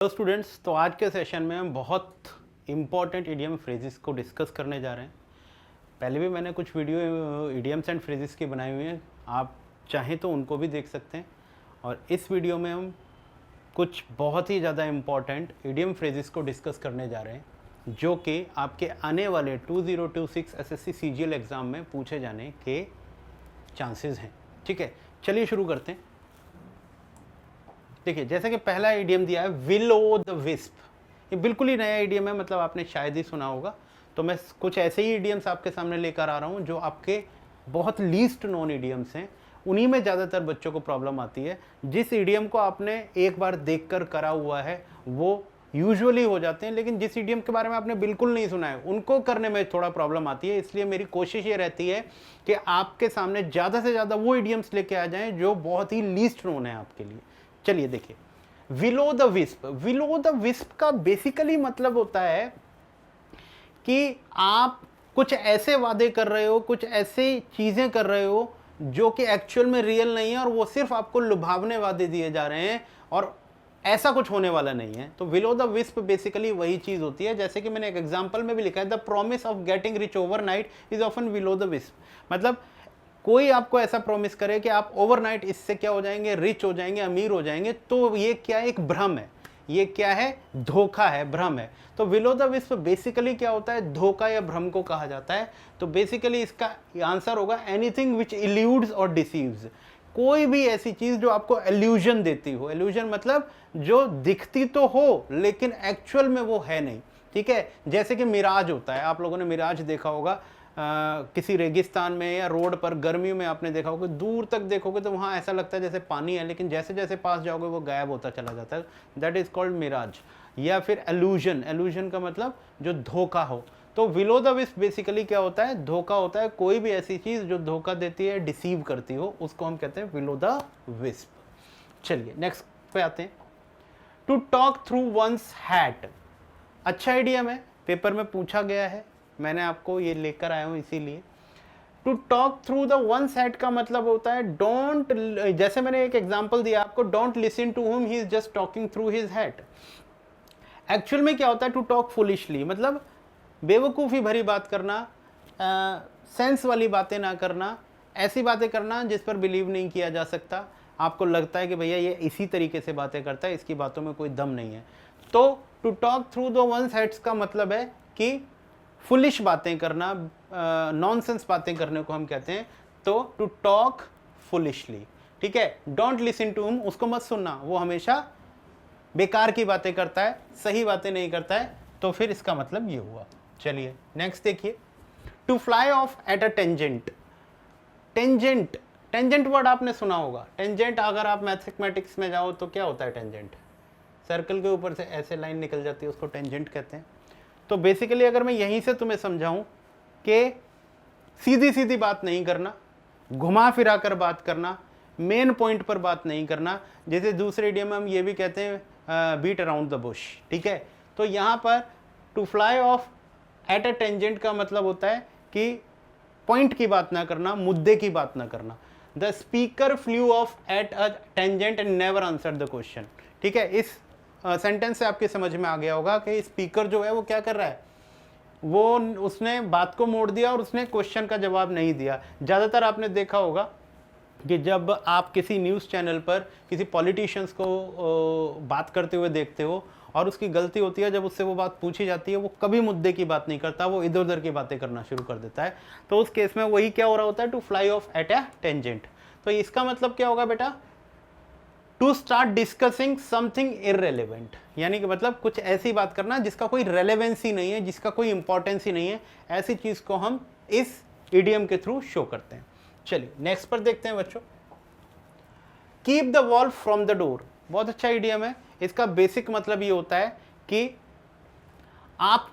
Hello students, तो आज के सेशन में हम बहुत इम्पॉर्टेंट इडियम फ्रेजेस को डिस्कस करने जा रहे हैं। पहले भी मैंने कुछ वीडियो इडियम्स एंड फ्रेजेस की बनाई हुई हैं, आप चाहें तो उनको भी देख सकते हैं। और इस वीडियो में हम कुछ बहुत ही ज़्यादा इम्पॉर्टेंट इडियम फ्रेजेस को डिस्कस करने जा रहे हैं जो कि आपके आने वाले 2026 एसएससी सीजीएल एग्ज़ाम में पूछे जाने के चांसेस हैं। ठीक है, चलिए शुरू करते हैं। देखिए, जैसे कि पहला इडियम दिया है विल ओ द विस्प, ये बिल्कुल ही नया इडियम है, मतलब आपने शायद ही सुना होगा। तो मैं कुछ ऐसे ही इडियम्स आपके सामने लेकर आ रहा हूँ जो आपके बहुत लीस्ट नोन इडियम्स हैं, उन्हीं में ज़्यादातर बच्चों को प्रॉब्लम आती है। जिस इडियम को आपने एक बार देखकर करा हुआ है वो यूजुअली हो जाते हैं, लेकिन जिस इडियम के बारे में आपने बिल्कुल नहीं सुना है उनको करने में थोड़ा प्रॉब्लम आती है। इसलिए मेरी कोशिश ये रहती है कि आपके सामने ज़्यादा से ज़्यादा वो इडियम्स लेके आ जाएं जो बहुत ही लीस्ट नोन है आपके लिए। चलिए देखिए, willow the wisp. Willow the wisp का बेसिकली मतलब होता है कि आप कुछ ऐसे वादे कर रहे हो, कुछ ऐसी चीजें कर रहे हो जो कि एक्चुअल में रियल नहीं है और वो सिर्फ आपको लुभावने वादे दिए जा रहे हैं और ऐसा कुछ होने वाला नहीं है। तो विलो द विस्प बेसिकली वही चीज होती है, जैसे कि मैंने एक एग्जांपल में भी लिखा है, the promise of getting rich overnight is often willow the wisp. मतलब कोई आपको ऐसा प्रॉमिस करे कि आप ओवरनाइट इससे क्या हो जाएंगे, रिच हो जाएंगे, अमीर हो जाएंगे, तो ये क्या है, एक भ्रम है, ये क्या है, धोखा है, भ्रम है। तो विलो द विस्प बेसिकली क्या होता है, धोखा या भ्रम को कहा जाता है। तो बेसिकली इसका आंसर होगा एनीथिंग विच इल्यूड्स और डिसीव्स। कोई भी ऐसी चीज जो आपको एल्यूजन देती हो, एल्यूजन मतलब जो दिखती तो हो लेकिन एक्चुअल में वो है नहीं। ठीक है, जैसे कि मिराज होता है, आप लोगों ने मिराज देखा होगा किसी रेगिस्तान में या रोड पर गर्मियों में आपने देखा होगा, दूर तक देखोगे तो वहाँ ऐसा लगता है जैसे पानी है, लेकिन जैसे जैसे पास जाओगे वो गायब होता चला जाता है। That is called mirage. या फिर एल्यूजन, एल्यूजन का मतलब जो धोखा हो। तो विलो द विस्प बेसिकली क्या होता है, धोखा होता है। कोई भी ऐसी चीज जो धोखा देती है, डिसीव करती हो, उसको हम कहते हैं विलो द विस्प। चलिए नेक्स्ट पे आते हैं। To talk through one's hat, अच्छा आइडियम है, पेपर में पूछा गया है, मैंने आपको ये लेकर आया हूं इसीलिए। To talk through the one set का मतलब होता है डोंट, जैसे मैंने एक एग्जांपल दिया आपको, don't listen to him he is just talking through his head. Actual में क्या होता है टू टॉक फुलिशली, मतलब बेवकूफ़ी भरी बात करना, सेंस वाली बातें ना करना, ऐसी बातें करना जिस पर बिलीव नहीं किया जा सकता। आपको लगता है कि भैया ये इसी तरीके से बातें करता है, इसकी बातों में कोई दम नहीं है। तो to talk through the one sets का मतलब है कि फुलिश बातें करना, नॉनसेंस बातें करने को हम कहते हैं। तो टू टॉक फुलिशली, ठीक है। डोंट लिसन टू हिम, उसको मत सुनना, वो हमेशा बेकार की बातें करता है, सही बातें नहीं करता है। तो फिर इसका मतलब ये हुआ। चलिए नेक्स्ट देखिए, to fly off at a tangent. Tangent, tangent word आपने सुना होगा। टेंजेंट अगर आप मैथमेटिक्स में जाओ तो क्या होता है टेंजेंट, सर्कल के ऊपर से ऐसे लाइन निकल जाती है, उसको टेंजेंट कहते हैं। तो बेसिकली अगर मैं यहीं से तुम्हें समझाऊं कि सीधी सीधी बात नहीं करना, घुमा फिरा कर बात करना, मेन पॉइंट पर बात नहीं करना, जैसे दूसरे इडियम में हम ये भी कहते हैं बीट अराउंड द बुश। ठीक है, तो यहाँ पर to fly off at a tangent का मतलब होता है कि पॉइंट की बात ना करना, मुद्दे की बात ना करना। The speaker flew off at a tangent and never answer the question. ठीक है, इस सेंटेंस से आपके समझ में आ गया होगा कि स्पीकर जो है वो क्या कर रहा है, वो उसने बात को मोड़ दिया और उसने क्वेश्चन का जवाब नहीं दिया। ज़्यादातर आपने देखा होगा कि जब आप किसी न्यूज़ चैनल पर किसी पॉलिटिशियंस को बात करते हुए देखते हो और उसकी गलती होती है, जब उससे वो बात पूछी जाती है वो कभी मुद्दे की बात नहीं करता, वो इधर उधर की बातें करना शुरू कर देता है। तो उस केस में वही क्या हो रहा होता है, to fly off at a tangent. तो इसका मतलब क्या होगा बेटा, to start discussing something irrelevant, यानी कि मतलब कुछ ऐसी बात करना जिसका कोई रेलेवेंसी नहीं है, जिसका कोई इंपॉर्टेंस ही नहीं है, ऐसी चीज को हम इस इडियम के थ्रू शो करते हैं। चलिए नेक्स्ट पर देखते हैं बच्चों, keep the wall from the door. बहुत अच्छा इडियम है। इसका बेसिक मतलब ये होता है कि आप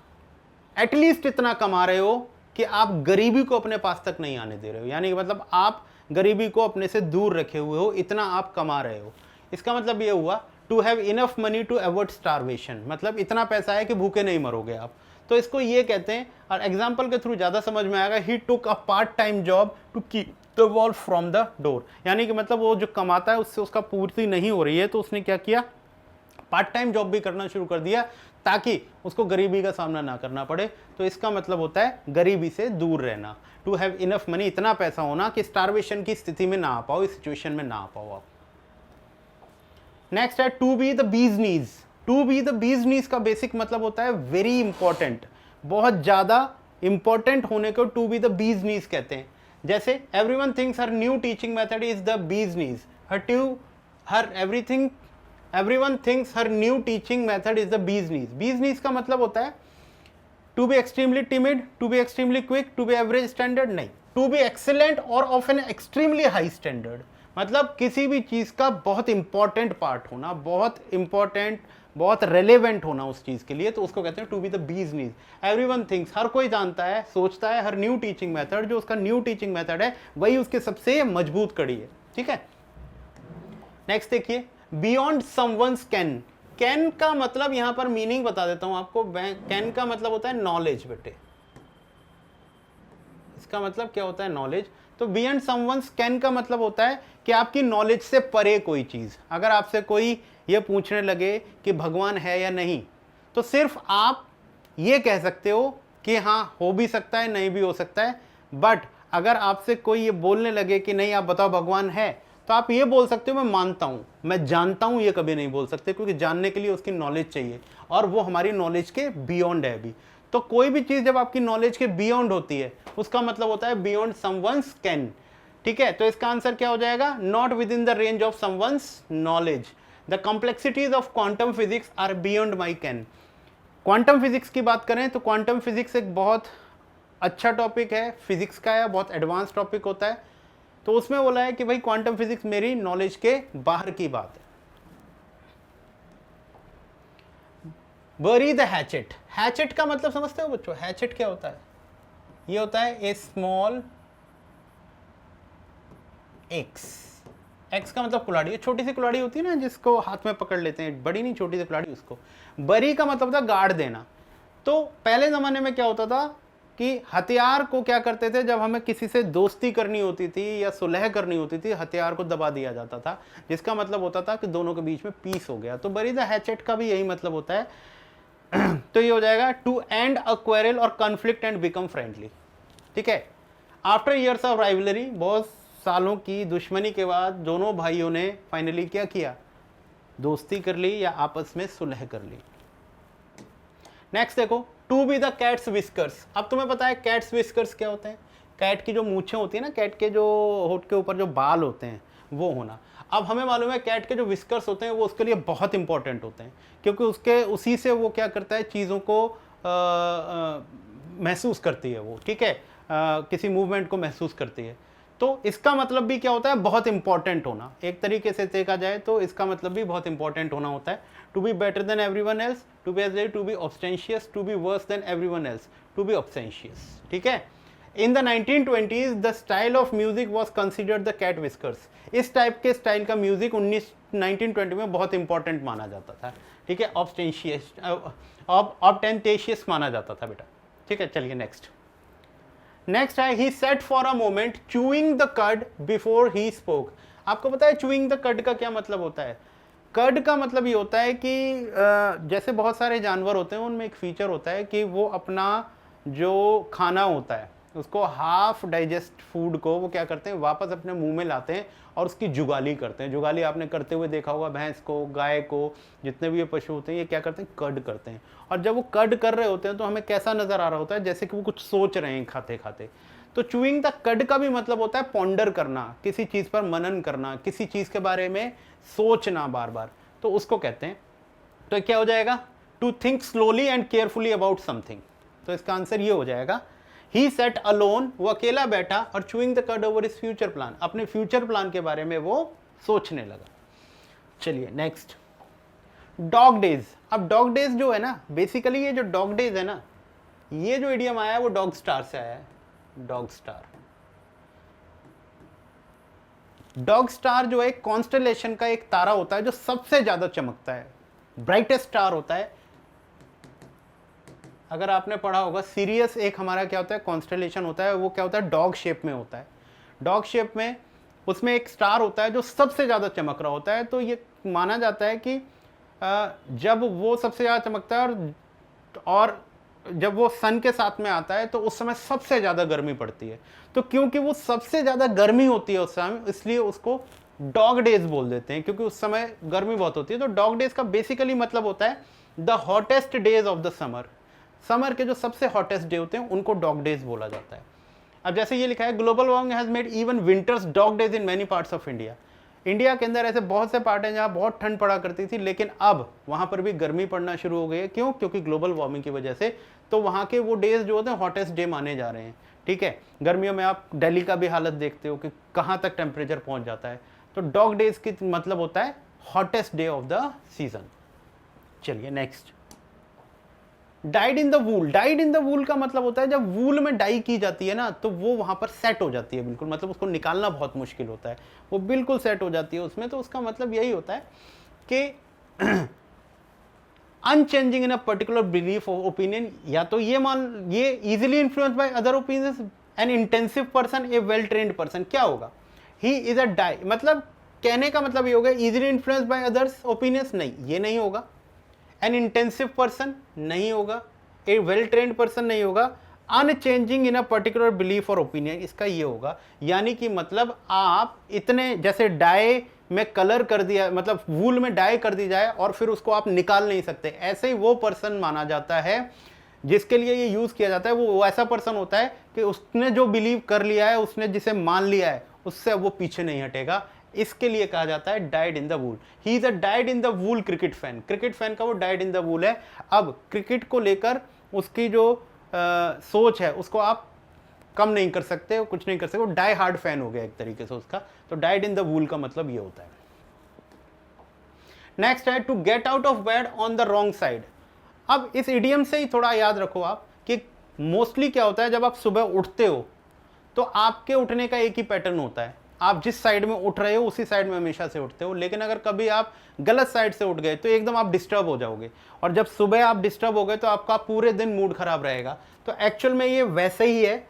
एटलीस्ट इतना कमा रहे हो कि आप गरीबी को अपने पास तक नहीं आने दे रहे हो, यानी कि मतलब आप गरीबी को अपने से दूर रखे हुए हो, इतना आप कमा रहे हो। इसका मतलब ये हुआ to have enough money to avoid starvation, मतलब इतना पैसा है कि भूखे नहीं मरोगे आप। तो इसको ये कहते हैं, और एग्जाम्पल के थ्रू ज़्यादा समझ में आएगा, he took a part time job to keep the wall from the door, यानी कि मतलब वो जो कमाता है उससे उसका पूर्ति नहीं हो रही है, तो उसने क्या किया, पार्ट टाइम जॉब भी करना शुरू कर दिया ताकि उसको गरीबी का सामना ना करना पड़े। तो इसका मतलब होता है गरीबी से दूर रहना, टू हैव इनफ मनी, इतना पैसा होना कि स्टारवेशन की स्थिति में ना आ पाओ, इस सिचुएशन में ना आ पाओ आप। नेक्स्ट है to be the bees knees. To be the bees नीज का बेसिक मतलब होता है वेरी इंपॉर्टेंट, बहुत ज्यादा इंपॉर्टेंट होने को टू बी द बीज नीज कहते हैं। जैसे everyone thinks her new teaching method is the bees knees, everyone thinks her new teaching method is the bee's knees. bee's knees का मतलब होता है to be extremely timid, to be extremely quick, to be average standard नहीं, to be excellent or of an extremely high standard। मतलब किसी भी चीज का बहुत इंपॉर्टेंट पार्ट होना, बहुत इंपॉर्टेंट, बहुत रेलेवेंट होना उस चीज के लिए, तो उसको कहते हैं to be the bees knees. Everyone thinks, हर कोई जानता है, सोचता है, हर न्यू टीचिंग मेथड, जो उसका न्यू टीचिंग मेथड है वही उसके सबसे मजबूत कड़ी है। ठीक है, नेक्स्ट देखिए बियॉन्ड समवंस कैन। कैन का मतलब यहां पर मीनिंग बता देता हूं आपको। कैन का मतलब होता है नॉलेज बेटे, इसका मतलब क्या होता है नॉलेज। तो बियॉन्ड समवंस कैन का मतलब होता है कि आपकी नॉलेज से परे कोई चीज। अगर आपसे कोई ये पूछने लगे कि भगवान है या नहीं, तो सिर्फ आप ये कह सकते हो कि हाँ हो भी सकता है, नहीं भी हो सकता है। बट अगर आपसे कोई ये बोलने लगे कि नहीं आप बताओ भगवान है, तो आप ये बोल सकते हो मैं मानता हूं, मैं जानता हूं, ये कभी नहीं बोल सकते, क्योंकि जानने के लिए उसकी नॉलेज चाहिए और वो हमारी नॉलेज के बियॉन्ड है अभी। तो कोई भी चीज जब आपकी नॉलेज के बियॉन्ड होती है उसका मतलब होता है बियॉन्ड समवंस कैन। ठीक है, तो इसका आंसर क्या हो जाएगा, not within the range of someone's knowledge. The complexities of quantum physics are beyond my ken. Quantum physics की बात करें तो क्वांटम फिजिक्स एक बहुत अच्छा टॉपिक है, फिजिक्स का है, बहुत एडवांस टॉपिक होता है। तो उसमें बोला है कि भाई क्वांटम फिजिक्स मेरी नॉलेज के बाहर की बात है। बरी द हैचेट। हैचेट का मतलब समझते हो बच्चों, हैचेट क्या होता है, ये होता है ए स्मॉल एक्स। एक्स का मतलब कुल्हाड़ी, छोटी सी कुल्हाड़ी होती है ना जिसको हाथ में पकड़ लेते हैं, बड़ी नहीं छोटी सी कुल्हाड़ी, उसको। बरी का मतलब था गाड़ देना। तो पहले जमाने में क्या होता था कि हथियार को क्या करते थे, जब हमें किसी से दोस्ती करनी होती थी या सुलह करनी होती थी, हथियार को दबा दिया जाता था, जिसका मतलब होता था कि दोनों के बीच में पीस हो गया। तो बरी द हैचेट का भी यही मतलब होता है। तो ये हो जाएगा टू एंड अ क्वेरल और कॉन्फ्लिक्ट एंड बिकम फ्रेंडली। ठीक है, आफ्टर ईयर्स ऑफ राइवलरी, बहुत सालों की दुश्मनी के बाद दोनों भाइयों ने फाइनली क्या किया, दोस्ती कर ली या आपस में सुलह कर ली। नेक्स्ट देखो to be the cat's whiskers. अब तुम्हें पता है कैट्स विस्कर्स क्या होते हैं, कैट की जो मूछें होती है ना, कैट के जो होठ के ऊपर जो बाल होते हैं वो होना। अब हमें मालूम है कैट के जो विस्कर्स होते हैं वो उसके लिए बहुत इंपॉर्टेंट होते हैं, क्योंकि उसी से वो क्या करता है, चीज़ों को महसूस करती है वो। ठीक है, किसी मूवमेंट को महसूस करती है। तो इसका मतलब भी क्या होता है, बहुत इंपॉर्टेंट होना। एक तरीके से देखा जाए तो इसका मतलब भी बहुत इंपॉर्टेंट होना होता है। To be better than everyone else, to be as to be ostentatious, to be worse than everyone else, to be ostentatious. ठीक है, in the 1920s the style of music was considered the cat whiskers. इस type के style का music 1920 में बहुत important माना जाता था। ठीक है, ऑब्स्टेंशियस, ऑब्टेंटेशियस माना जाता था बेटा। ठीक है, चलिए नेक्स्ट। नेक्स्ट है he sat for a moment chewing the cud before he spoke. आपको पता है चूइंग द कड का क्या मतलब होता है। कड का मतलब ये होता है कि जैसे बहुत सारे जानवर होते हैं उनमें एक फीचर होता है कि वो अपना जो खाना होता है उसको हाफ डाइजेस्ट फूड को वो क्या करते हैं, वापस अपने मुंह में लाते हैं और उसकी जुगाली करते हैं। जुगाली आपने करते हुए देखा होगा, भैंस को, गाय को, जितने भी ये पशु होते हैं ये क्या करते हैं, कड करते हैं। और जब वो कड कर रहे होते हैं तो हमें कैसा नजर आ रहा होता है, जैसे कि वो कुछ सोच रहे हैं खाते खाते। तो चूइंग द कड का भी मतलब होता है पॉन्डर करना, किसी चीज पर मनन करना, किसी चीज के बारे में सोचना बार बार, तो उसको कहते हैं। तो क्या हो जाएगा, to think slowly and carefully about something. तो इसका आंसर ये हो जाएगा ही सेट अलोन, वो अकेला बैठा और चूइंग द कड ओवर हिज फ्यूचर प्लान, अपने फ्यूचर प्लान के बारे में वो सोचने लगा। चलिए नेक्स्ट, डॉग डेज। अब डॉग डेज जो है ना, बेसिकली ये जो डॉग डेज है ना, ये जो इडियम आया है वो डॉग स्टार से आया है। डॉग स्टार, डॉग स्टार जो है कॉन्स्टेलेशन का एक तारा होता है जो सबसे ज्यादा चमकता है, ब्राइटेस्ट स्टार होता है। अगर आपने पढ़ा होगा सीरियस, एक हमारा क्या होता है कॉन्स्टेलेशन होता है, वो क्या होता है डॉग शेप में होता है। डॉग शेप में उसमें एक स्टार होता है जो सबसे ज्यादा चमक रहा होता है। तो ये माना जाता है कि जब वो सबसे ज़्यादा चमकता है और जब वो सन के साथ में आता है तो उस समय सबसे ज़्यादा गर्मी पड़ती है। तो क्योंकि वो सबसे ज़्यादा गर्मी होती है उस समय, इसलिए उसको डॉग डेज बोल देते हैं, क्योंकि उस समय गर्मी बहुत होती है। तो डॉग डेज का बेसिकली मतलब होता है the hottest days of the summer. Summer के जो सबसे हॉटेस्ट डे होते हैं उनको डॉग डेज बोला जाता है। अब जैसे ये लिखा है, global warming has made even winters dog days in many parts of India. India के अंदर ऐसे बहुत से पार्ट हैं जहाँ बहुत ठंड पड़ा करती थी, लेकिन अब वहाँ पर भी गर्मी पड़ना शुरू हो गई है। क्यों? क्योंकि ग्लोबल वार्मिंग की वजह से। तो वहाँ के वो डेज जो होते हैं हॉटेस्ट डे माने जा रहे हैं। ठीक है, गर्मियों में आप दिल्ली का भी हालत देखते हो कि कहाँ तक टेम्परेचर पहुँच जाता है। तो डॉग डेज की मतलब होता है hottest day of the season. चलिए next, died in the wool. Died in the wool का मतलब होता है जब वूल में डाई की जाती है ना, तो वो वहां पर सेट हो जाती है बिल्कुल, मतलब उसको निकालना बहुत मुश्किल होता है, वो बिल्कुल सेट हो जाती है उसमें। तो उसका मतलब यही होता है कि unchanging in a particular belief of opinion, या तो ये easily influence by other opinions, an intensive person, a well trained person. क्या होगा? ही इज अ डाई, मतलब कहने का मतलब ये होगा easily influence by others opinions, नहीं ये नहीं होगा। एन इंटेंसिव पर्सन नहीं होगा, ए वेल ट्रेन्ड पर्सन नहीं होगा, unchanging in a particular belief और ओपिनियन, इसका ये होगा। यानी कि मतलब आप इतने, जैसे डाई में कलर कर दिया, मतलब वूल में डाई कर दी जाए और फिर उसको आप निकाल नहीं सकते, ऐसे ही वो पर्सन माना जाता है जिसके लिए ये यूज किया जाता है। वो ऐसा पर्सन होता है कि उसने जो बिलीव कर लिया है, उसने जिसे मान लिया है, उससे वो पीछे नहीं हटेगा। इसके लिए कहा जाता है died in the wool. He is a died in the wool cricket fan. Cricket fan का वो डाइड इन द वूल है। अब क्रिकेट को लेकर उसकी जो सोच है उसको आप कम नहीं कर सकते, कुछ नहीं कर सकते, वो डाई हार्ड फैन हो गया एक तरीके से उसका। तो डाइड इन द वूल का मतलब ये होता है। नेक्स्ट है to get out of bed on the wrong side. अब इस इडियम से ही थोड़ा याद रखो आप कि मोस्टली क्या होता है, जब आप सुबह उठते हो तो आपके उठने का एक ही पैटर्न होता है, आप जिस साइड में उठ रहे हो उसी साइड में हमेशा से उठते हो। लेकिन अगर कभी आप गलत साइड से उठ गए तो एकदम आप डिस्टर्ब हो जाओगे, और जब सुबह आप डिस्टर्ब हो गए तो आपका पूरे दिन मूड खराब रहेगा। तो एक्चुअल में ये वैसे ही है।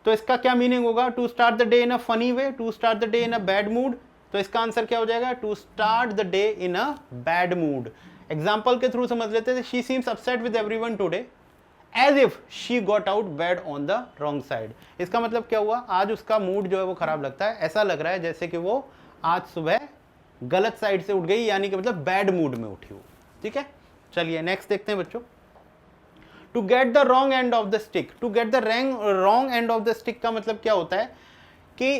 तो इसका क्या मीनिंग होगा? To start the day in a funny way, to start the day in a bad mood. तो इसका आंसर क्या हो जाएगा? To start the day in a bad mood. Example के थ्रू समझ लेते थे। She seems upset with everyone today as if she got out bed on the wrong side. इसका मतलब क्या हुआ? आज उसका मूड जो है वो खराब लगता है, ऐसा लग रहा है जैसे कि वो आज सुबह गलत साइड से उठ गई, यानी कि मतलब बैड मूड में उठी हो। ठीक है, चलिए नेक्स्ट देखते हैं बच्चों। To get the wrong end of the stick. To get the wrong end of the stick का मतलब क्या होता है कि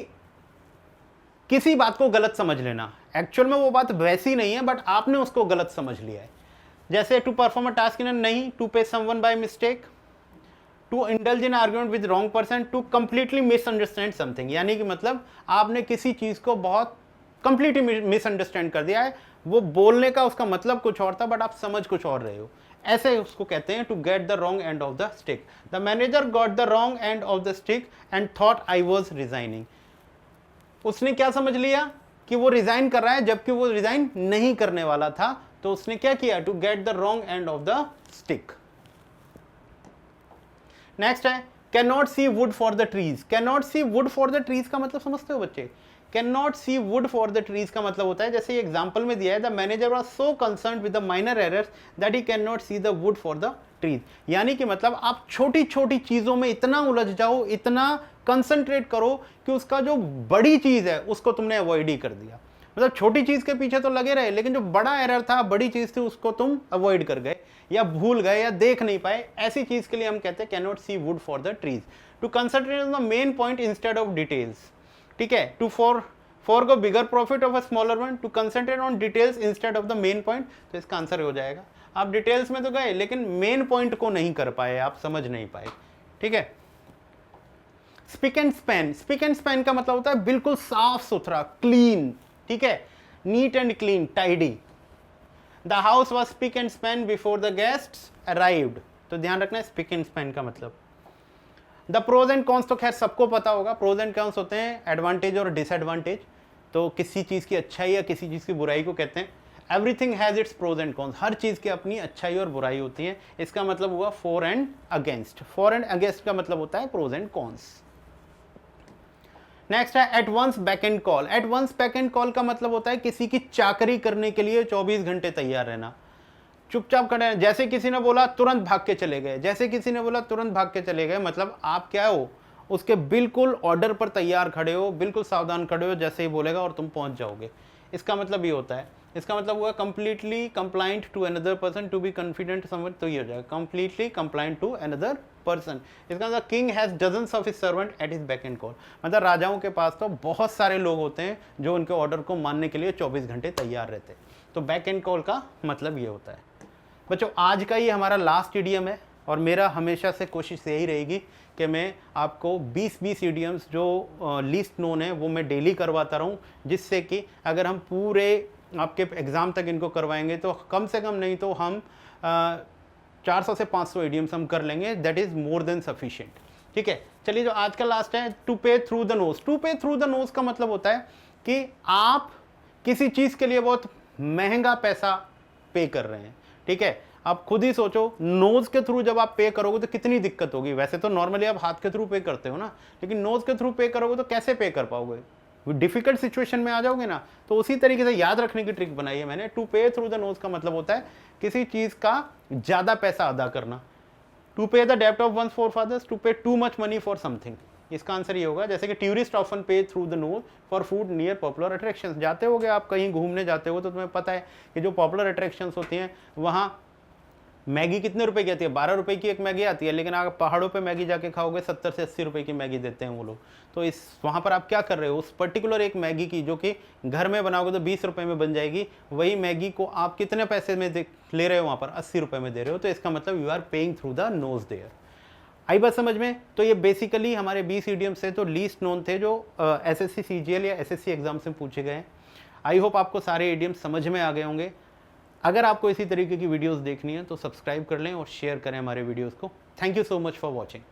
किसी बात को गलत समझ लेना। एक्चुअल में वो बात वैसी नहीं है, बट आपने उसको गलत समझ लिया है। जैसे to perform a task in, नहीं, to pay someone by mistake, to indulge in argument with wrong person, to completely misunderstand something. यानी कि मतलब आपने किसी चीज को बहुत कंप्लीटली मिसअंडरस्टैंड कर दिया है, वो बोलने का उसका मतलब कुछ और था बट आप समझ कुछ और रहे हो, ऐसे उसको कहते हैं to get the wrong end of the stick. The manager got the wrong end of the stick and thought I was resigning. उसने क्या समझ लिया कि वो रिजाइन कर रहा है, जबकि वो रिजाइन नहीं करने वाला था। तो उसने क्या किया? To get the wrong end of the stick. Next है can not see wood for the trees. Can not see wood for the trees का मतलब समझते हो बच्चे? Can not see wood for the trees का मतलब होता है, जैसे एग्जाम्पल में दिया है, the manager was so concerned with the minor errors that he can not see the wood for the trees. यानी कि मतलब आप छोटी छोटी चीजों में इतना उलझ जाओ, इतना कंसंट्रेट करो कि उसका जो बड़ी चीज है उसको तुमने अवॉइड ही कर दिया। मतलब छोटी चीज के पीछे तो लगे रहे, लेकिन जो बड़ा एरर था, बड़ी चीज थी, उसको तुम अवॉइड कर गए या भूल गए या देख नहीं पाए। ऐसी चीज के लिए हम कहते हैं can not see wood for the trees. To concentrate on the main point instead of details. ठीक है, to forgo bigger profit of a smaller one, to concentrate on details instead of the main point। तो इसका answer हो जाएगा, आप details में तो गए लेकिन मेन पॉइंट को नहीं कर पाए, आप समझ नहीं पाए। ठीक है, spick and span. Spick and span का मतलब होता है बिल्कुल साफ सुथरा, क्लीन। ठीक है, neat and clean, tidy. The house was spick and span before the guests arrived. तो ध्यान रखना है स्पिक एंड स्पैन का मतलब। द प्रोज एंड कॉन्स तो खैर सबको पता होगा। प्रोज एंड कॉन्स होते हैं एडवांटेज और डिसएडवांटेज। तो किसी चीज़ की अच्छाई या किसी चीज़ की बुराई को कहते हैं। Everything has its pros and cons. हर चीज़ की अपनी अच्छाई और बुराई होती है। इसका मतलब हुआ for and against. For and against का मतलब होता है प्रोज एंड कॉन्स। नेक्स्ट है at once back and call. At once back and call का मतलब होता है किसी की चाकरी करने के लिए 24 घंटे तैयार रहना, चुपचाप खड़े हैं, जैसे किसी ने बोला तुरंत भाग के चले गए, जैसे किसी ने बोला तुरंत भाग के चले गए, मतलब आप क्या हो, उसके बिल्कुल ऑर्डर पर तैयार खड़े हो, बिल्कुल सावधान खड़े हो, जैसे ही बोलेगा और तुम पहुंच जाओगे। इसका मतलब ये होता है, इसका मतलब हुआ completely compliant to another person, to be confident समझ, तो ये हो जाएगा completely compliant to another person. इसका मतलब king has dozens of his servant at his back and call, मतलब राजाओं के पास तो बहुत सारे लोग होते हैं जो उनके ऑर्डर को मानने के लिए 24 घंटे तैयार रहते हैं। तो बैक एंड कॉल का मतलब ये होता है। बच्चों आज का ये हमारा लास्ट ईडीएम है और मेरा हमेशा से कोशिश यही रहेगी कि मैं आपको 20-20 ईडीएम्स जो लीस्ट नोन है वो मैं डेली करवाता रहूं, जिससे कि अगर हम पूरे आपके एग्ज़ाम तक इनको करवाएंगे तो कम से कम नहीं तो हम 400 से 500 ईडीएम्स हम कर लेंगे, that is more than sufficient. ठीक है, चलिए जो आज का लास्ट है टू पे थ्रू द नोज। टू पे थ्रू द नोज का मतलब होता है कि आप किसी चीज़ के लिए बहुत महंगा पैसा पे कर रहे हैं। ठीक है, आप खुद ही सोचो, नोज के थ्रू जब आप पे करोगे तो कितनी दिक्कत होगी। वैसे तो नॉर्मली आप हाथ के थ्रू पे करते हो ना, लेकिन नोज के थ्रू पे करोगे तो कैसे पे कर पाओगे, डिफिकल्ट सिचुएशन में आ जाओगे ना। तो उसी तरीके से याद रखने की ट्रिक बनाई है मैंने। टू पे थ्रू द नोज का मतलब होता है किसी चीज का ज्यादा पैसा अदा करना। टू पे द डेब्ट ऑफ वंस फोरफादर्स, टू पे too much money for something. इसका आंसर ये होगा, जैसे कि टूरिस्ट ऑफन पे through the knows for food near popular attractions. जाते होगे आप कहीं घूमने जाते हो तो तुम्हें पता है कि जो पॉपुलर अट्रैक्शंस होती हैं वहाँ मैगी कितने रुपए की आती है, 12 रुपए की एक मैगी आती है, लेकिन आप पहाड़ों पे मैगी जाके खाओगे 70 से 80 रुपए की मैगी देते हैं वो लोग। तो इस वहाँ पर आप क्या कर रहे हो, उस पर्टिकुलर एक मैगी की जो कि घर में बनाओगे तो 20 रुपए में बन जाएगी, वही मैगी को आप कितने पैसे में ले रहे हो, वहाँ पर 80 रुपए में दे रहे हो। तो इसका मतलब you are paying through the nose there. आई बात समझ में? तो ये बेसिकली हमारे 20 ईडियम्स थे, तो लीस्ट नोन थे जो SSC CGL या SSC एग्जाम से पूछे गए हैं। आई होप आपको सारे ईडियम्स समझ में आ गए होंगे। अगर आपको इसी तरीके की वीडियोस देखनी है तो सब्सक्राइब कर लें और शेयर करें हमारे वीडियोस को। Thank you so much for watching.